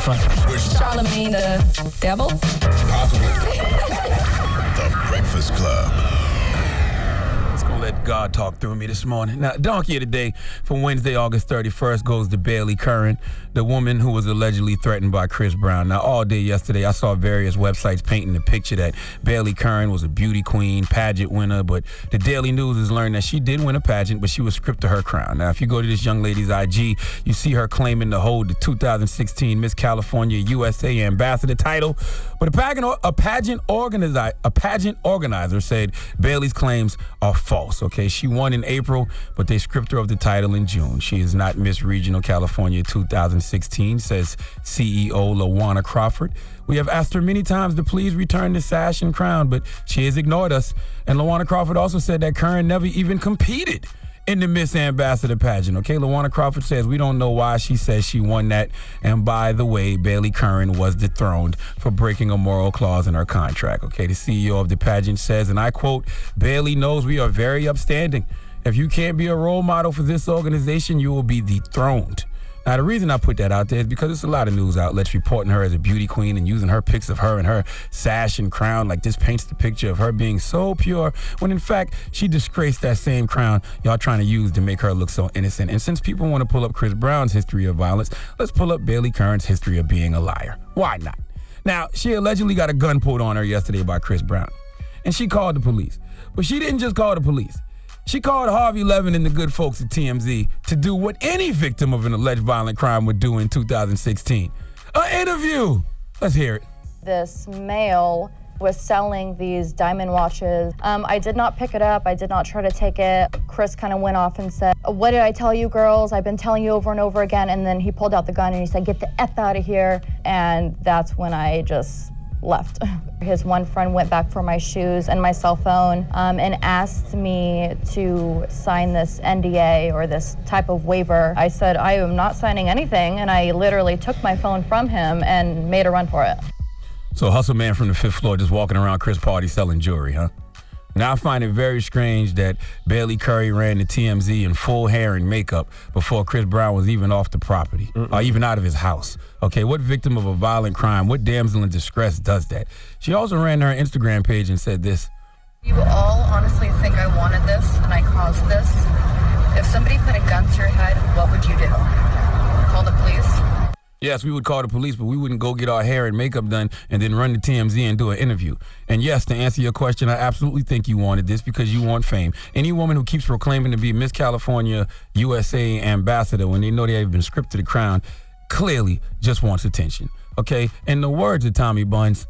front. Charlamagne the devil? Possibly. The Breakfast Club. Let God talk through me this morning. Now, Donkey of the Day for Wednesday, August 31st goes to Bailey Curran, the woman who was allegedly threatened by Chris Brown. Now, all day yesterday, I saw various websites painting the picture that Bailey Curran was a beauty queen, pageant winner, but the Daily News has learned that she did win a pageant, but she was stripped to her crown. Now, if you go to this young lady's IG, you see her claiming to hold the 2016 Miss California USA Ambassador title, but a pageant organizer said Bailey's claims are false. Okay, she won in April, but they stripped her of the title in June. She is not Miss Regional California 2016, says CEO LaWanna Crawford. We have asked her many times to please return the sash and crown, but she has ignored us. And LaWanna Crawford also said that Curran never even competed in the Miss Ambassador pageant. Okay, LaWanna Crawford says we don't know why she says she won that. And by the way, Bailey Curran was dethroned for breaking a moral clause in her contract. Okay, the CEO of the pageant says, and I quote, "Bailey knows we are very upstanding. If you can't be a role model for this organization, you will be dethroned." Now, the reason I put that out there is because there's a lot of news outlets reporting her as a beauty queen and using her pics of her and her sash and crown like this paints the picture of her being so pure, when in fact, she disgraced that same crown y'all trying to use to make her look so innocent. And since people want to pull up Chris Brown's history of violence, let's pull up Bailey Curran's history of being a liar. Why not? Now, she allegedly got a gun pulled on her yesterday by Chris Brown, and she called the police. But she didn't just call the police. She called Harvey Levin and the good folks at TMZ to do what any victim of an alleged violent crime would do in 2016. An interview. Let's hear it. This male was selling these diamond watches. I did not pick it up. I did not try to take it. Chris kind of went off and said, "What did I tell you, girls? I've been telling you over and over again." And then he pulled out the gun and he said, "Get the F out of here." And that's when I just left. His one friend went back for my shoes and my cell phone and asked me to sign this NDA or this type of waiver. I said, I am not signing anything, and I literally took my phone from him and made a run for it. So hustle man from the fifth floor just walking around Chris' party selling jewelry, huh? Now I find it very strange that Bailey Curran ran to TMZ in full hair and makeup before Chris Brown was even off the property or even out of his house. Okay, what victim of a violent crime, what damsel in distress does that? She also ran to her Instagram page and said this. You all honestly think I wanted this and I caused this? If somebody put a gun to your head, what would you do? Call the police? Yes, we would call the police, but we wouldn't go get our hair and makeup done and then run to TMZ and do an interview. And yes, to answer your question, I absolutely think you wanted this because you want fame. Any woman who keeps proclaiming to be Miss California USA Ambassador when they know they have been stripped to the crown clearly just wants attention. Okay? In the words of Tommy Buns,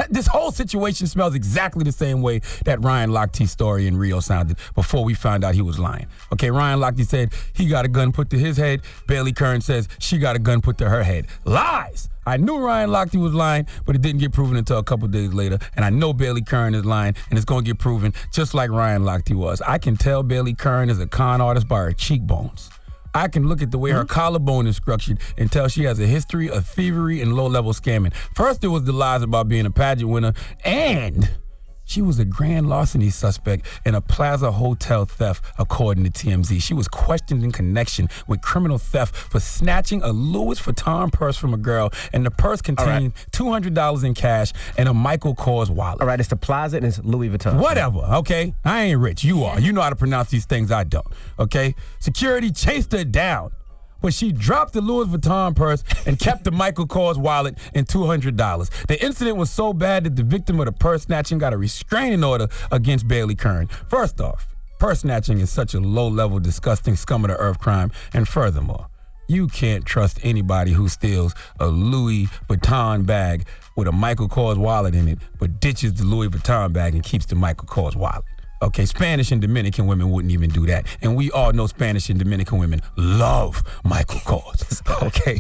this whole situation smells exactly the same way that Ryan Lochte's story in Rio sounded before we found out he was lying. Okay, Ryan Lochte said he got a gun put to his head. Bailey Curran says she got a gun put to her head. Lies! I knew Ryan Lochte was lying, but it didn't get proven until a couple days later. And I know Bailey Curran is lying, and it's going to get proven just like Ryan Lochte was. I can tell Bailey Curran is a con artist by her cheekbones. I can look at the way her collarbone is structured and tell she has a history of thievery and low-level scamming. First, it was the lies about being a pageant winner, and she was a grand larceny suspect in a Plaza Hotel theft, according to TMZ. She was questioned in connection with criminal theft for snatching a Louis Vuitton purse from a girl, and the purse contained $200 in cash and a Michael Kors wallet. All right, it's the Plaza and it's Louis Vuitton. Whatever, okay? I ain't rich. You are. You know how to pronounce these things. I don't, okay? Security chased her down, but she dropped the Louis Vuitton purse and kept the Michael Kors wallet and $200. The incident was so bad that the victim of the purse snatching got a restraining order against Bailey Curran. First off, purse snatching is such a low-level, disgusting scum of the earth crime. And furthermore, you can't trust anybody who steals a Louis Vuitton bag with a Michael Kors wallet in it, but ditches the Louis Vuitton bag and keeps the Michael Kors wallet. Okay, Spanish and Dominican women wouldn't even do that. And we all know Spanish and Dominican women love Michael Kors. Okay,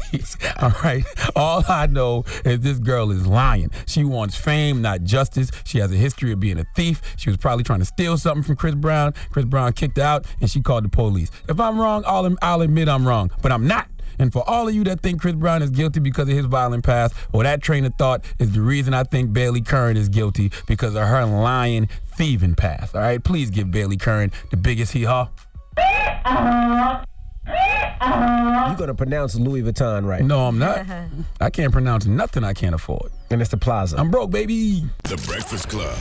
all right? All I know is this girl is lying. She wants fame, not justice. She has a history of being a thief. She was probably trying to steal something from Chris Brown. Chris Brown kicked her out, and she called the police. If I'm wrong, I'll admit I'm wrong, but I'm not. And for all of you that think Chris Brown is guilty because of his violent past, or that train of thought is the reason I think Bailey Curran is guilty because of her lying, thieving past. All right, please give Bailey Curran the biggest hee-haw. You're going to pronounce Louis Vuitton right. No, I'm not. I can't pronounce nothing I can't afford. And it's the Plaza. I'm broke, baby. The Breakfast Club.